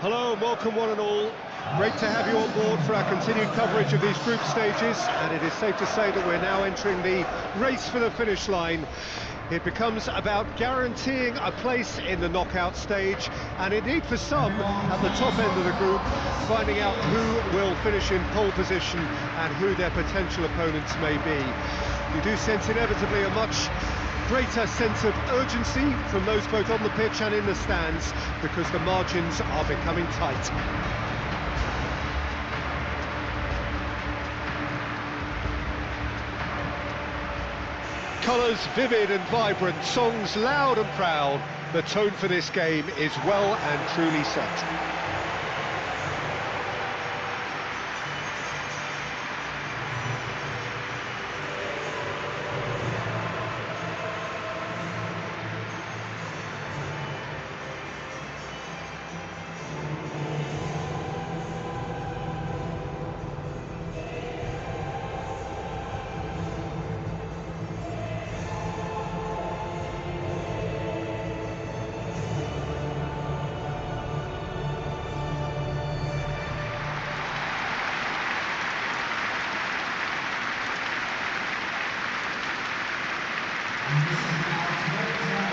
Hello and welcome one and all. Great to have you on board for our continued coverage of these group stages, and it is safe to say that we're now entering the race for the finish line. It becomes about guaranteeing a place in the knockout stage, and indeed for some at the top end of the group, finding out who will finish in pole position and who their potential opponents may be. You do sense inevitably a much greater sense of urgency from those both on the pitch and in the stands, because the margins are becoming tight. Colours vivid and vibrant, songs loud and proud. The tone for this game is well and truly set.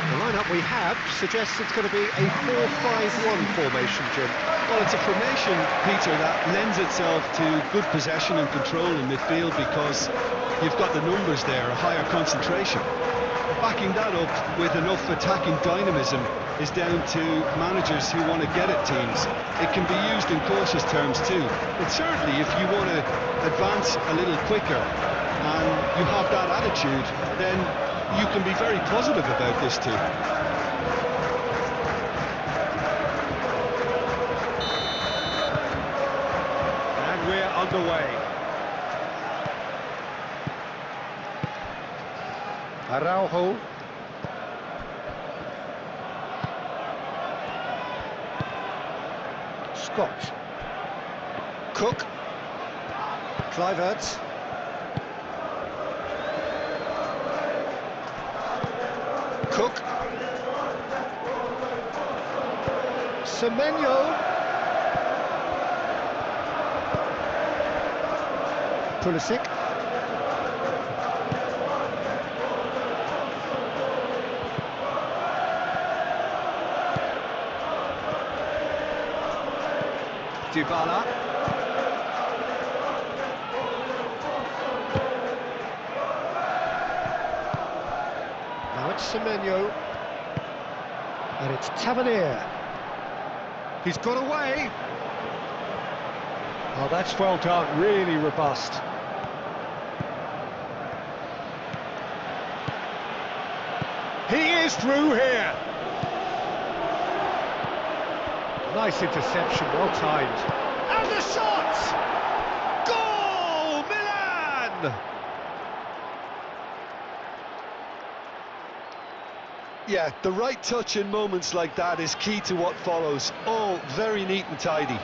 The lineup we have suggests it's going to be a 4-5-1 formation, Jim. Well, it's a formation, Peter, that lends itself to good possession and control in midfield because you've got the numbers there, a higher concentration. Backing that up with enough attacking dynamism is down to managers who want to get at teams. It can be used in cautious terms too, but certainly if you want to advance a little quicker and you have that attitude, then you can be very positive about this too. And we're underway. Araujo. Scott. Cook. Kluivert. Cook. Semenyo. Pulisic. Dybala. Now it's Semenyo. And it's Tavernier. He's got away. Oh, that's well done, really robust. He is through here. Nice interception, well timed. And the shot! Goal! Milan! Yeah, the right touch in moments like that is key to what follows. All very neat and tidy.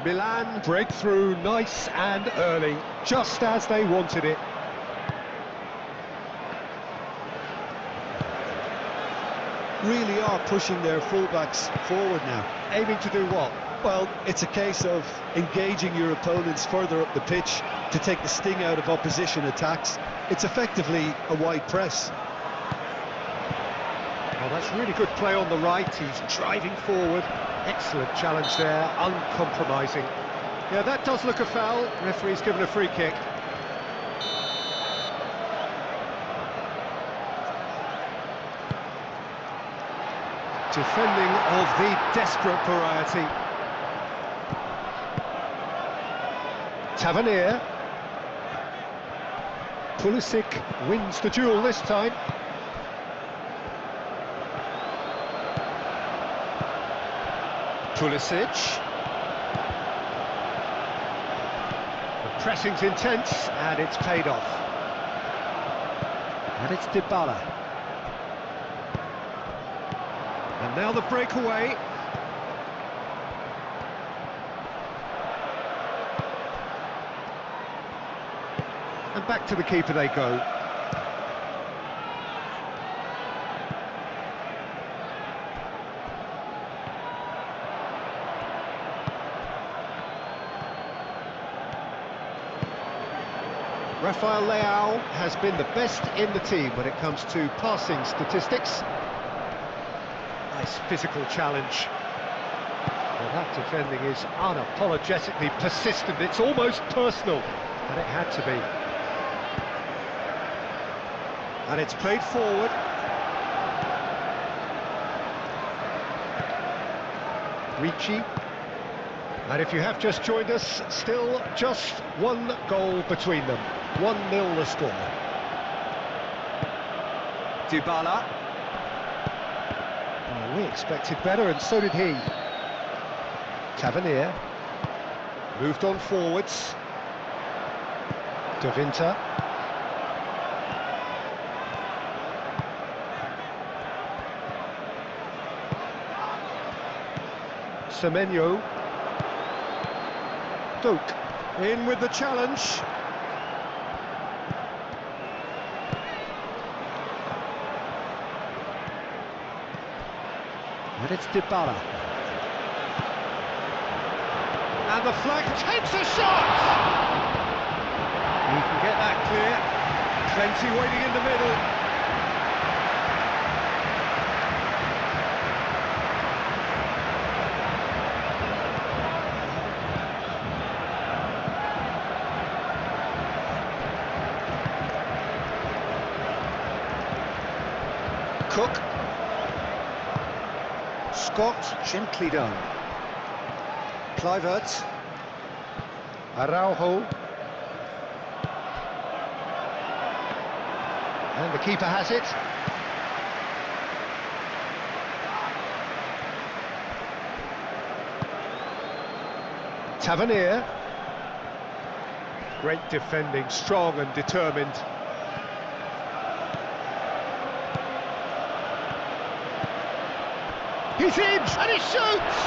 Milan breakthrough, nice and early, just as they wanted it. Really are pushing their fullbacks forward now. Aiming to do what? Well, it's a case of engaging your opponents further up the pitch to take the sting out of opposition attacks. It's effectively a wide press. Oh, that's really good play on the right. He's driving forward. Excellent challenge there, uncompromising. Yeah, that does look a foul. Referee's given a free kick. Defending of the desperate variety. Tavernier. Pulisic wins the duel this time. Pulisic. The pressing's intense, and it's paid off. And it's Dybala. And now the breakaway. And back to the keeper they go. Rafael Leao has been the best in the team when it comes to passing statistics. Nice physical challenge. Well, that defending is unapologetically persistent. It's almost personal, and it had to be. And it's played forward. Ricci. And if you have just joined us, still just one goal between them. 1-0 the score. Dybala. Oh, we expected better, and so did he. Tavernier. Moved on forwards. De Winter. Semenyo. Doak in with the challenge. And it's Dybala. And the flag takes a shot! He can get that clear. Plenty waiting in the middle. Cook. Scott, gently done. Kluivert. Araujo. And the keeper has it. Tavernier. Great defending, strong and determined. He's in, and he shoots!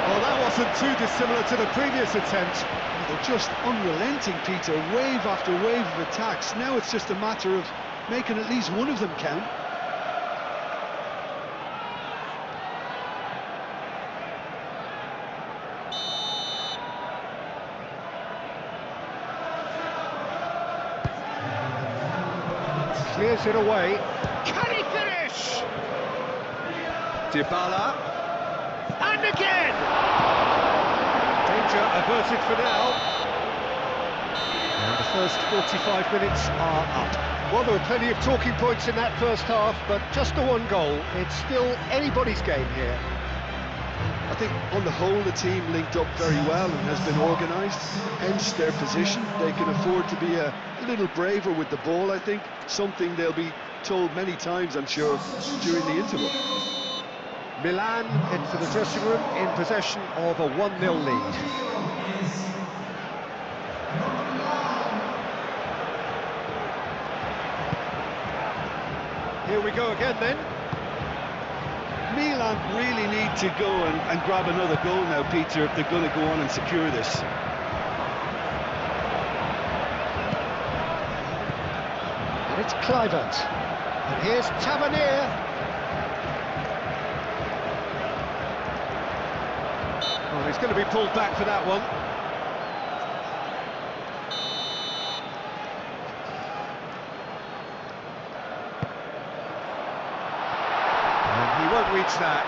Well, that wasn't too dissimilar to the previous attempt. They're just unrelenting, Peter, wave after wave of attacks. Now it's just a matter of making at least one of them count. Clears it away. Can he finish? Dybala, and again! Danger averted for now. And the first 45 minutes are up. Well, there were plenty of talking points in that first half, but just the one goal. It's still anybody's game here. I think on the whole the team linked up very well and has been organised, hence their position. They can afford to be a little braver with the ball, I think. Something they'll be told many times, I'm sure, during the interval. Milan head for the dressing room in possession of a 1-0 lead. Here we go again then. Milan really need to go and grab another goal now, Peter, if they're going to go on and secure this. And it's Kluivert. And here's Tavernier. Oh, he's going to be pulled back for that one. And he won't reach that.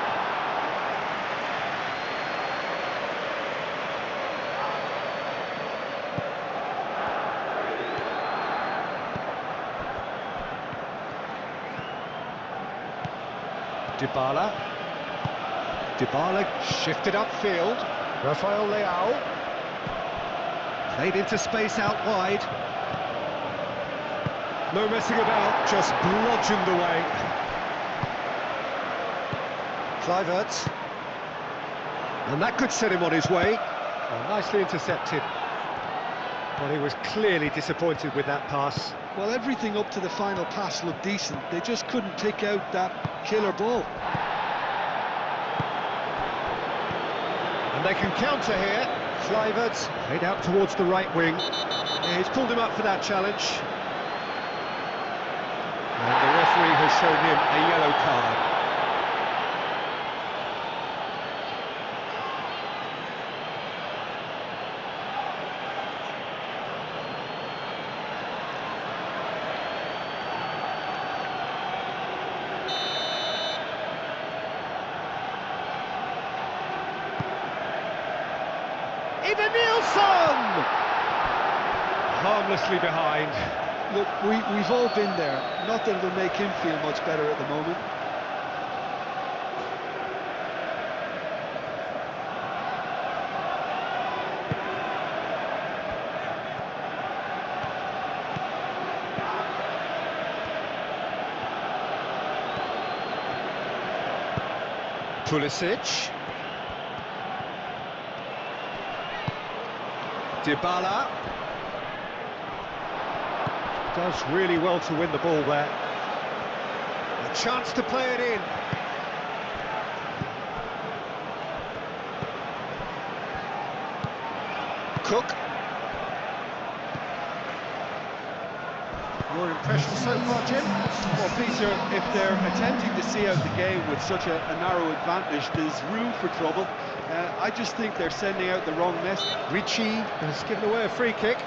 Dybala shifted upfield. Rafael Leao played into space out wide. No messing about, just bludgeoned away. Kluivert. And that could set him on his way. Oh, nicely intercepted. But he was clearly disappointed with that pass. Well, everything up to the final pass looked decent. They just couldn't pick out that killer ball. And they can counter here. Kluivert head out towards the right wing. Yeah, he's pulled him up for that challenge. And the referee has shown him a yellow card. Ida Nilsson! Harmlessly behind. Look, we've all been there. Not that it'll make him feel much better at the moment. Pulisic. Dybala. Does really well to win the ball there. A chance to play it in. Cook. Your impression so far, Jim? Well, Peter, if they're attempting to see out the game with such a narrow advantage, there's room for trouble. I just think they're sending out the wrong message. Ricci has given away a free kick.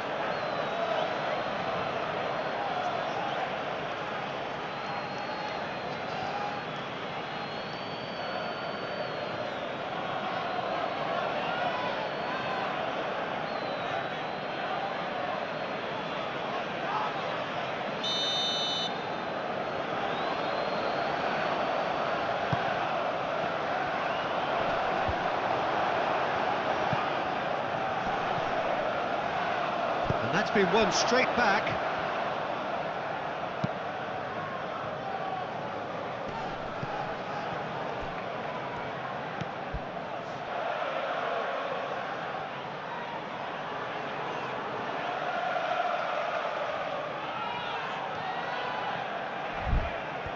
And that's been won straight back.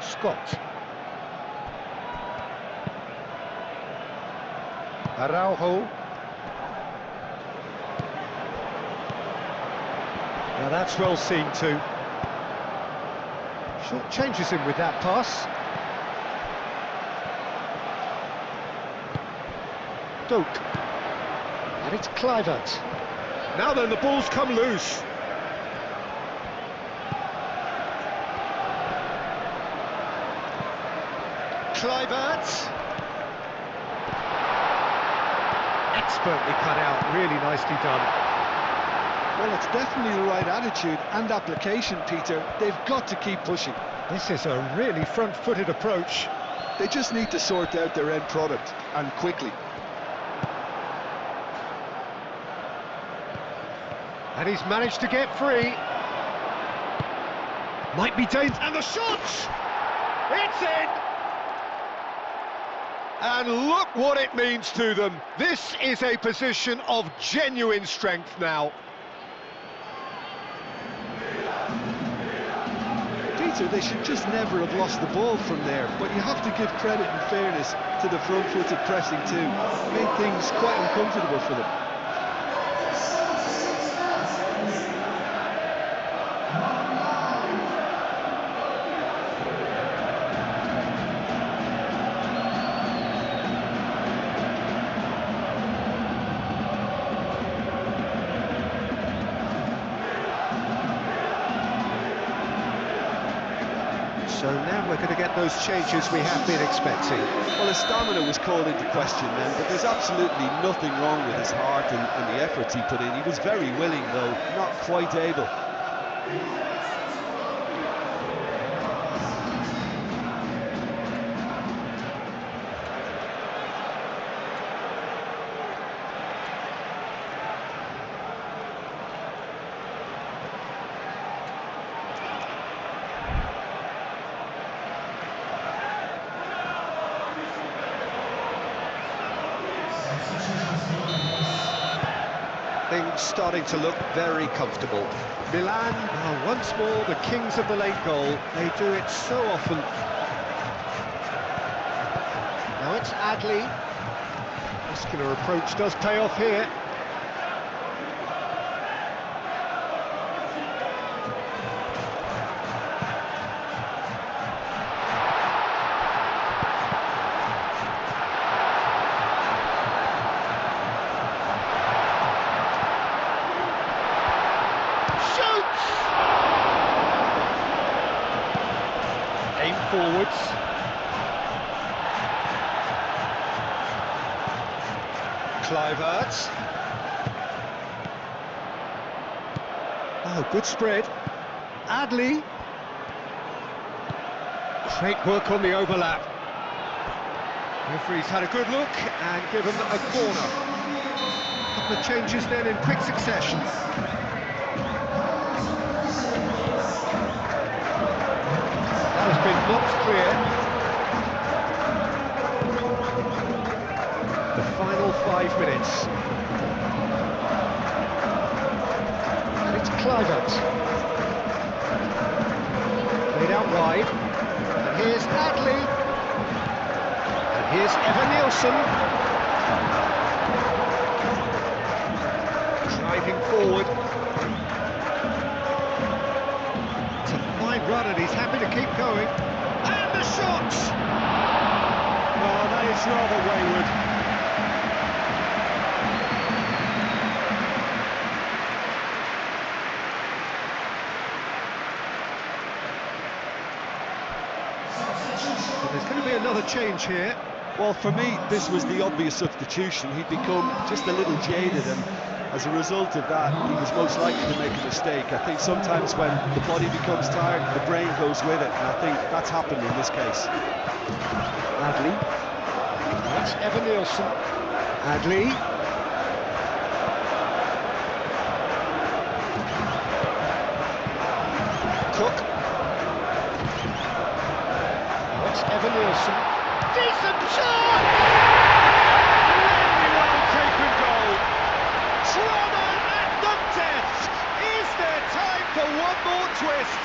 Scott. Araujo. Now that's well seen too. Short changes him with that pass. Doak. And it's Kluivert. Now then, the ball's come loose. Kluivert. Expertly cut out, really nicely done. Well, it's definitely the right attitude and application, Peter. They've got to keep pushing. This is a really front-footed approach. They just need to sort out their end product, and quickly. And he's managed to get free. Might be dangerous. And the shot! It's in! And look what it means to them. This is a position of genuine strength now. Peter, they should just never have lost the ball from there, but you have to give credit and fairness to the front-footed pressing too. It made things quite uncomfortable for them. So now we're going to get those changes we have been expecting. Well, his stamina was called into question then, but there's absolutely nothing wrong with his heart and the efforts he put in. He was very willing, though, not quite able. Things starting to look very comfortable. Milan are once more the kings of the late goal. They do it so often. Now it's Adli. Muscular approach does pay off here. Aim forwards. Kluivert. Oh, good spread. Adli. Great work on the overlap. Referee's had a good look and given a corner. A couple of changes then in quick succession. That has been knocked clear. The final 5 minutes. And it's Kluivert. Played out wide. And here's Adli. And here's Nielsen. Driving forward. It's a fine run and he's happy to keep going. And the shot! Oh, that is rather wayward. There's going to be another change here. Well, for me, this was the obvious substitution. He'd become just a little jaded, and as a result of that, he was most likely to make a mistake. I think sometimes when the body becomes tired, the brain goes with it, and I think that's happened in this case. Adli. That's Nielsen. Adli. Cook. That's Nielsen. Decent shot! Really well taken goal. Drama at the death. Is there time for one more twist?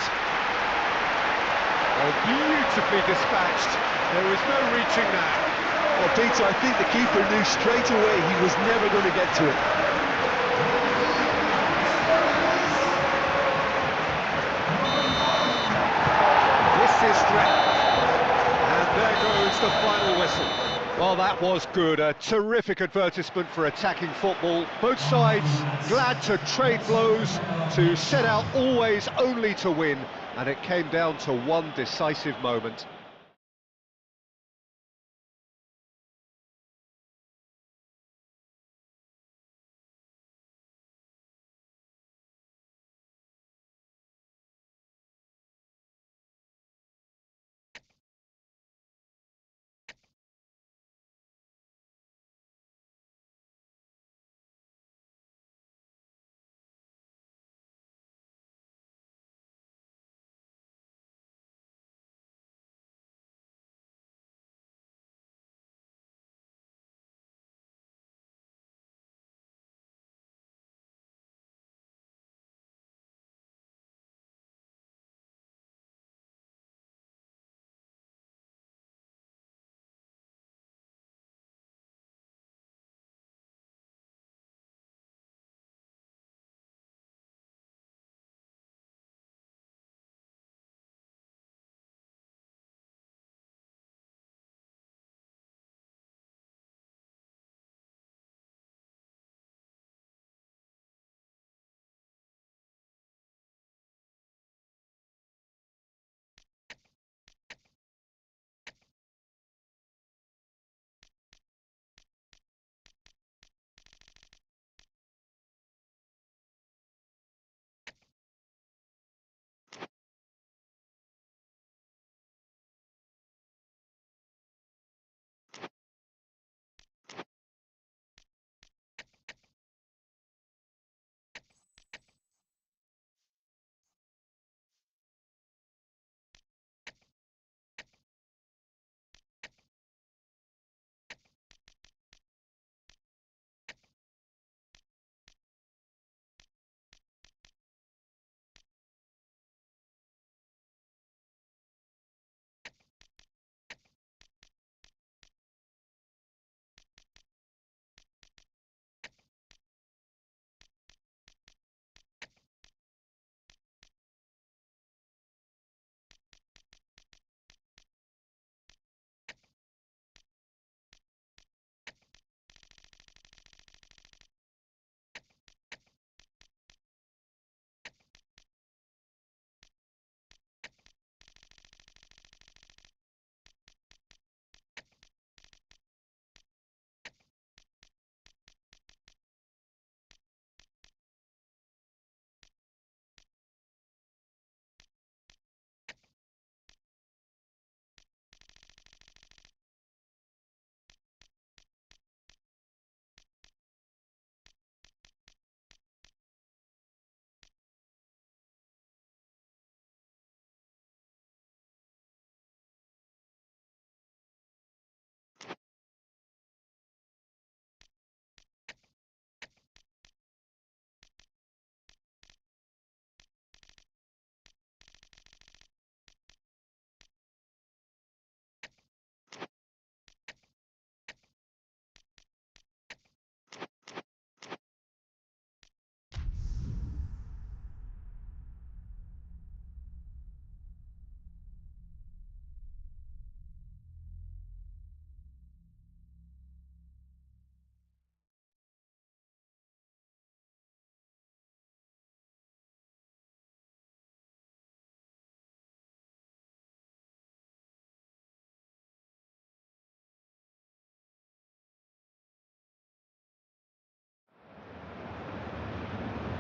Oh, beautifully dispatched. There was no reaching that. Well, Peter, I think the keeper knew straight away he was never going to get to it. This is threat. And there goes the final whistle. Well, that was good. A terrific advertisement for attacking football. Both sides glad to trade blows, to set out always only to win. And it came down to one decisive moment.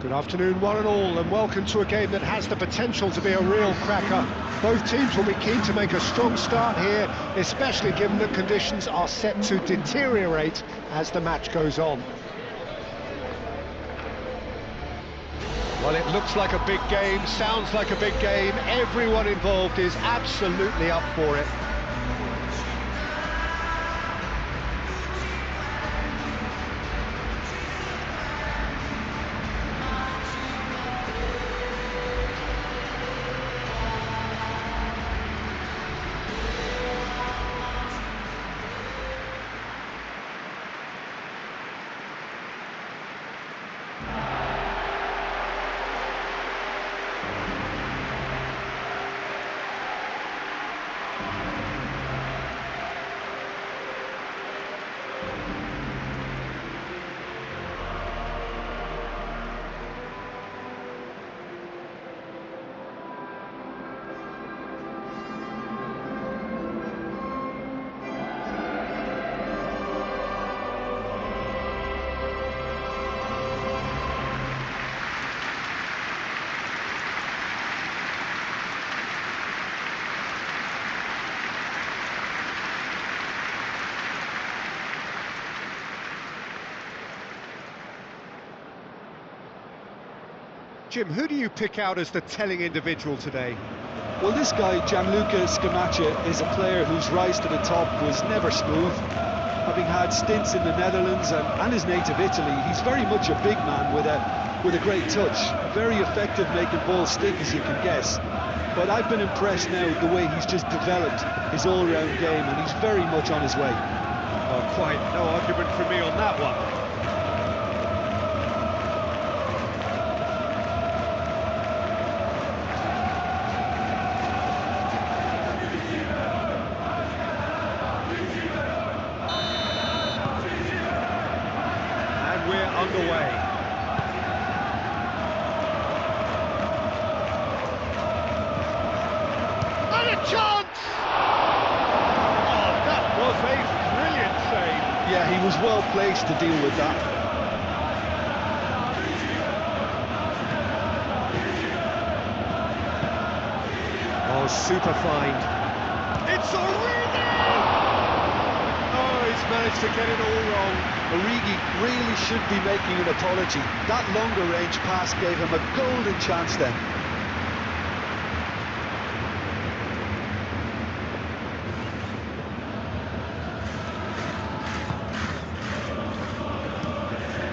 Good afternoon, one and all, and welcome to a game that has the potential to be a real cracker. Both teams will be keen to make a strong start here, especially given that conditions are set to deteriorate as the match goes on. Well, it looks like a big game, sounds like a big game. Everyone involved is absolutely up for it. Jim, who do you pick out as the telling individual today? Well, this guy, Gianluca Scamacca, is a player whose rise to the top was never smooth. Having had stints in the Netherlands and his native Italy, he's very much a big man with a great touch. Very effective making balls stick, as you can guess. But I've been impressed now with the way he's just developed his all-round game, and he's very much on his way. Oh, quite no argument from me on that one. Underway. And a chance! Oh, that was a brilliant save. Yeah, he was well placed to deal with that. Oh, super find. It's Origi! Oh, he's managed to get it all wrong. Origi really should be making an apology. That longer range pass gave him a golden chance then.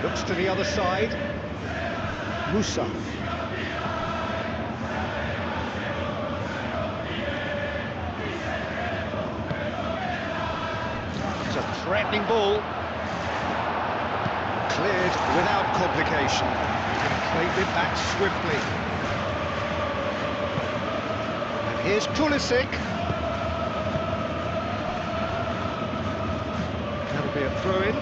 Looks to the other side. Musa. It's a threatening ball. Cleared without complication. And claimed it back swiftly. And here's Pulisic. That'll be a throw-in.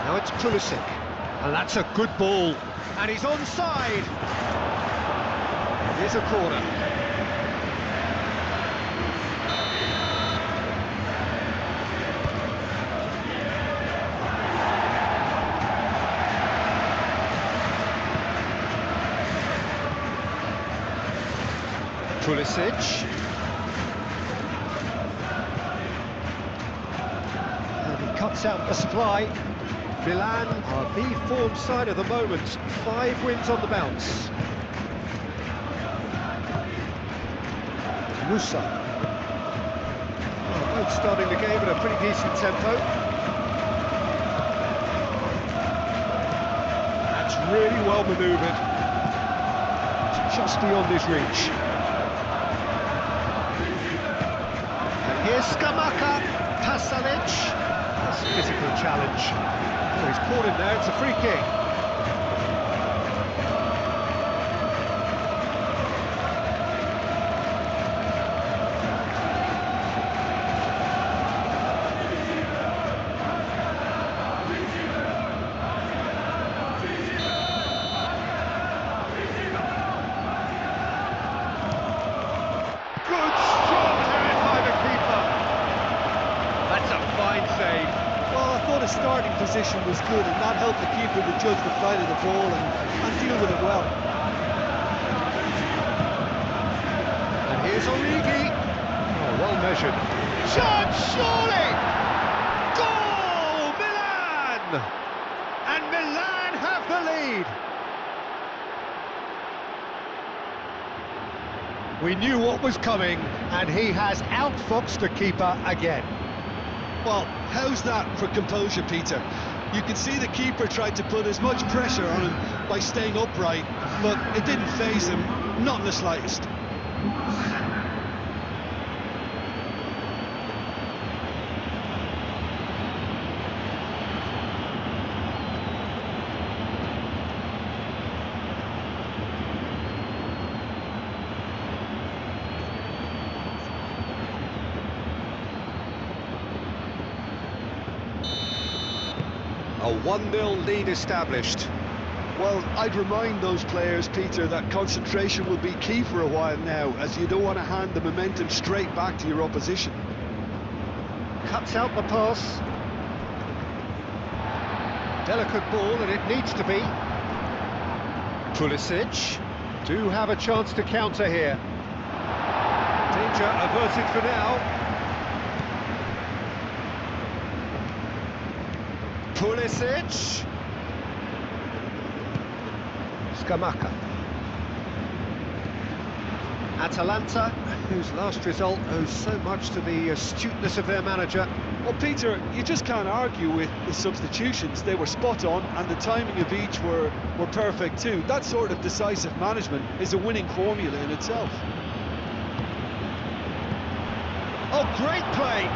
Now it's Pulisic. And that's a good ball. And he's onside. Here's a corner. Pulisic. And he cuts out the supply. Milan are the form side of the moment. 5 wins on the bounce. Musa. Well, both starting the game at a pretty decent tempo. That's really well manoeuvred. It's just beyond his reach. Here's Scamacca, Pasalic. That's a physical challenge. Oh, he's caught him there, it's a free kick. Good, strong head by the keeper. That's a fine save. position was good, and that helped the keeper to judge the flight of the ball and deal with it well. And here's Origi. Oh, well measured. Chance, surely! Goal! Milan! And Milan have the lead. We knew what was coming, and he has outfoxed the keeper again. Well, how's that for composure, Peter? You can see the keeper tried to put as much pressure on him by staying upright, but it didn't faze him, not in the slightest. A 1-0 lead established. Well, I'd remind those players, Peter, that concentration will be key for a while now, as you don't want to hand the momentum straight back to your opposition. Cuts out the pass. Delicate ball, and it needs to be. Pulisic do have a chance to counter here. Danger averted for now. Pulisic. Scamacca. Atalanta, whose last result owes so much to the astuteness of their manager. Well, Peter, you just can't argue with the substitutions. They were spot on, and the timing of each were perfect too. That sort of decisive management is a winning formula in itself. Oh, great play!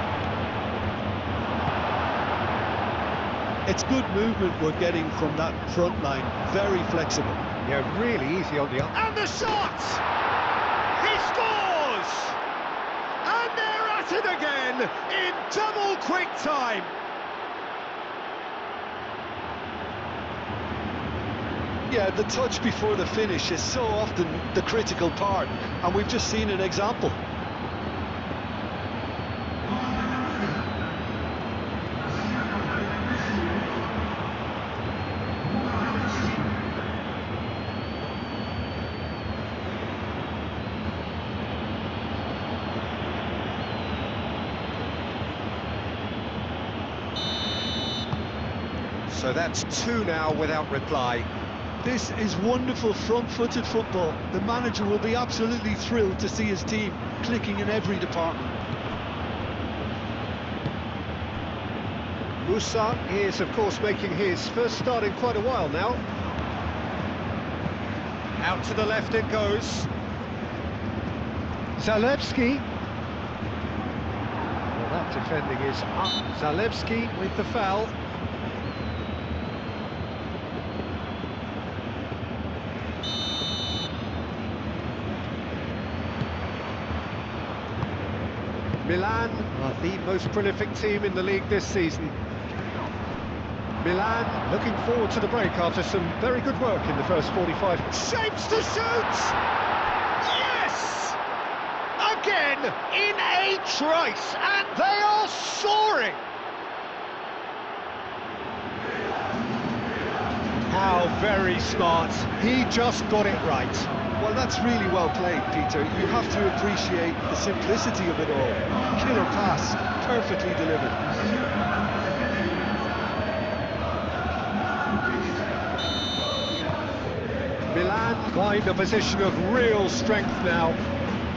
It's good movement we're getting from that front line, very flexible. Yeah, really easy on the... And the shot! He scores! And they're at it again in double quick time. Yeah, the touch before the finish is so often the critical part, and we've just seen an example. So that's 2 now without reply. This is wonderful front-footed football. The manager will be absolutely thrilled to see his team clicking in every department. Musa is, of course, making his first start in quite a while now. Out to the left it goes. Zalewski. Well, that defending is up. Zalewski with the foul. Milan are the most prolific team in the league this season. Milan looking forward to the break after some very good work in the first 45. Shapes to shoot! Yes! Again in a trice, and they are soaring! How very smart. He just got it right. Well, that's really well played, Peter. You have to appreciate the simplicity of it all. Killer pass, perfectly delivered. Milan find a position of real strength now.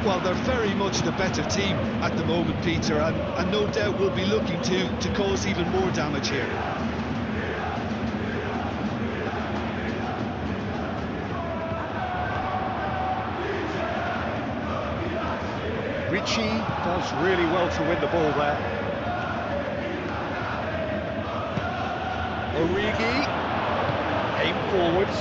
Well, they're very much the better team at the moment, Peter, and no doubt will be looking to cause even more damage here. Ricci does really well to win the ball there. Origi, aim forwards.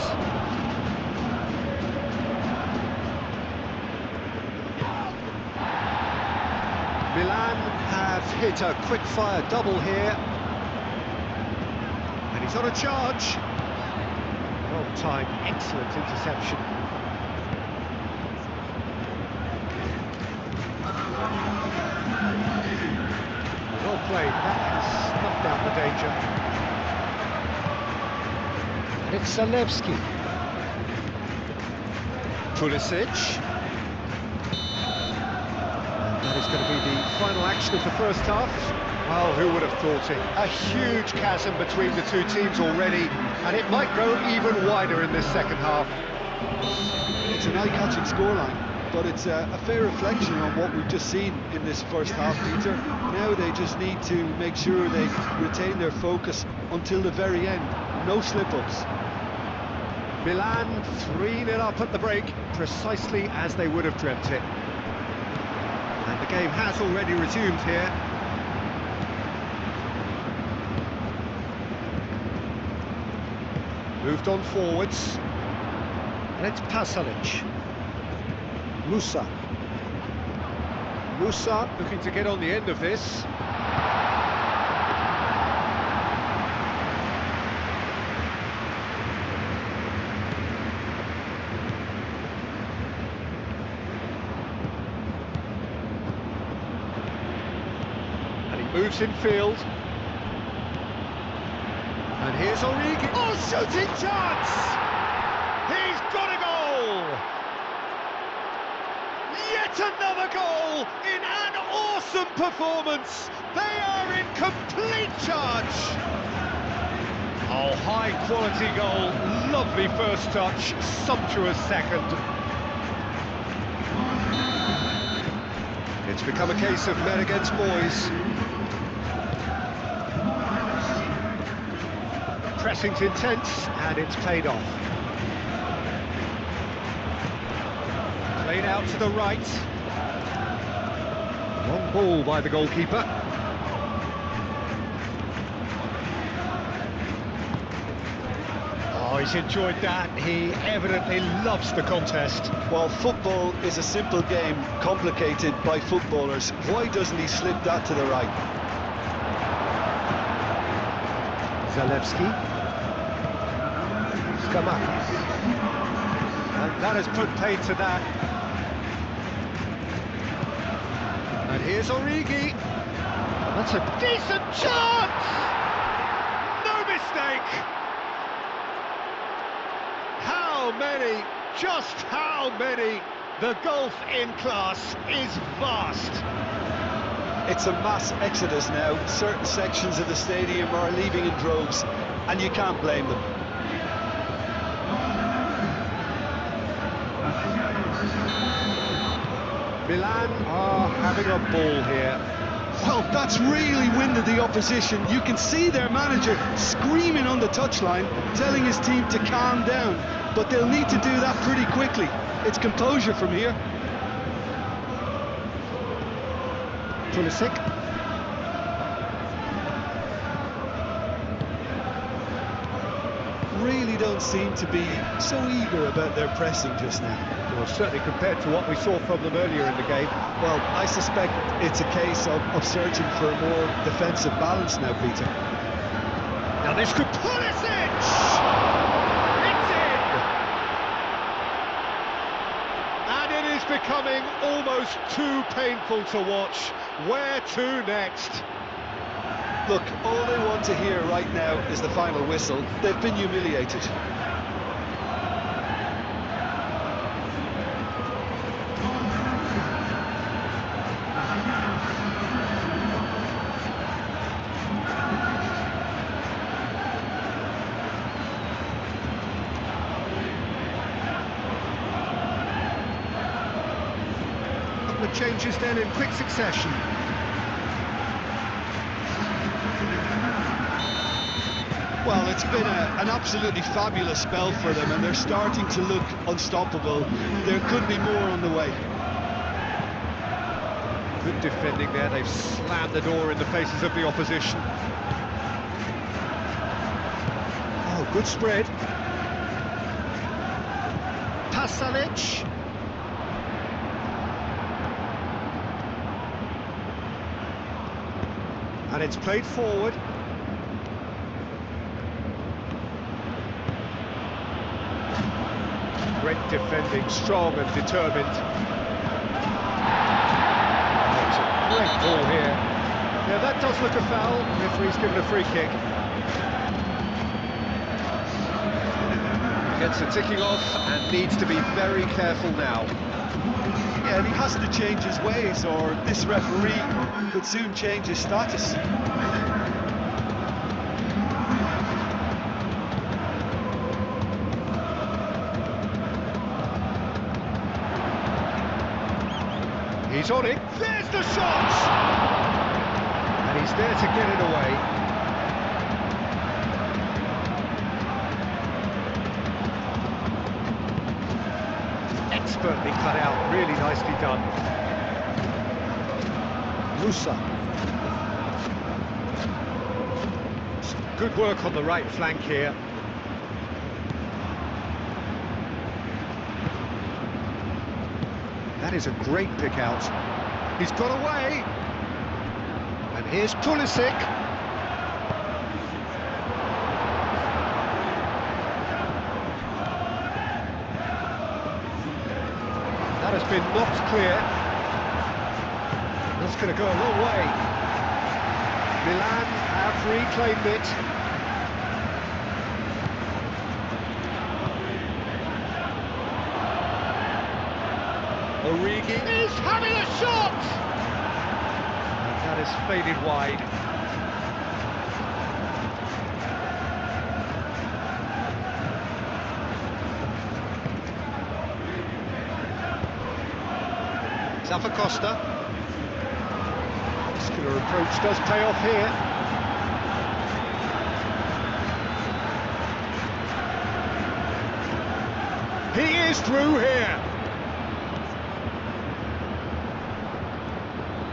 Milan have hit a quick-fire double here. And he's on a charge. Well timed, excellent interception. Well played, that has snuffed out the danger. it's Zalewski. Pulisic. And that is going to be the final action of the first half. Well, who would have thought it? A huge chasm between the two teams already, and it might grow even wider in this second half. It's an eye-catching scoreline, but it's a fair reflection on what we've just seen in this first half, Peter. Now they just need to make sure they retain their focus until the very end. No slip-ups. Milan 3-0 up at the break, precisely as they would have dreamt it. And the game has already resumed here. Moved on forwards. And it's Pasalic. Musa looking to get on the end of this. And he moves in field. And here's Origi. Oh, shooting chance! He's got a goal! Yet another goal in an awesome performance. They are in complete charge. Oh, high quality goal, lovely first touch, sumptuous second. It's become a case of men against boys. Pressing's intense, and it's paid off. Played out to the right. Long ball by the goalkeeper. Oh, he's enjoyed that. He evidently loves the contest. While football is a simple game, complicated by footballers, why doesn't he slip that to the right? Zalewski. Skamakis. And that has put paid to that. And here's Origi. That's a decent chance! No mistake! How many? Just how many? The gulf in class is vast. It's a mass exodus now. Certain sections of the stadium are leaving in droves, and you can't blame them. Milan are having a ball here. Well, that's really winded the opposition. You can see their manager screaming on the touchline, telling his team to calm down, but they'll need to do that pretty quickly. It's composure from here. Pulisic. Really don't seem to be so eager about their pressing just now. Well, certainly compared to what we saw from them earlier in the game. Well, I suspect it's a case of searching for a more defensive balance now, Peter. Now this could... Pulisic! It's in! And it is becoming almost too painful to watch. Where to next? Look, all they want to hear right now is the final whistle. They've been humiliated. The changes then in quick succession. Well, it's been an absolutely fabulous spell for them, and they're starting to look unstoppable. There could be more on the way. Good defending there. They've slammed the door in the faces of the opposition. Oh, good spread. Pasalic. And it's played forward. Great defending, strong and determined. It's a great ball here. Yeah, that does look a foul. The referee's given a free kick. gets a ticking off and needs to be very careful now. Yeah, and he has to change his ways, or this referee could soon change his status. He's on it. There's the shot! And he's there to get it away. Expertly cut out, really nicely done. Musa. Some good work on the right flank here. That is a great pick out. He's got away. And here's Pulisic. That has been knocked clear. That's going to go a long way. Milan have reclaimed it. Origi is having a shot! And that is faded wide. Costa. Muscular approach does pay off here. He is through here.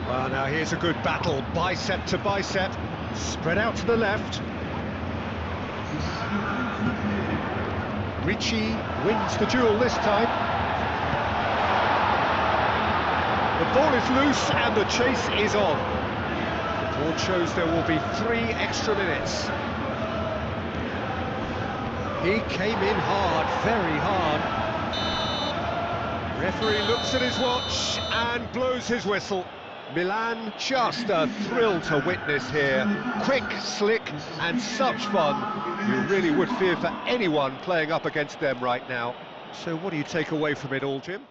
Well, now here's a good battle, bicep to bicep, spread out to the left. Ricci wins the duel this time. The ball is loose and the chase is on. The board shows there will be 3 extra minutes. He came in hard, very hard. Referee looks at his watch and blows his whistle. Milan, just a thrill to witness here. Quick, slick and such fun. You really would fear for anyone playing up against them right now. So what do you take away from it all, Jim?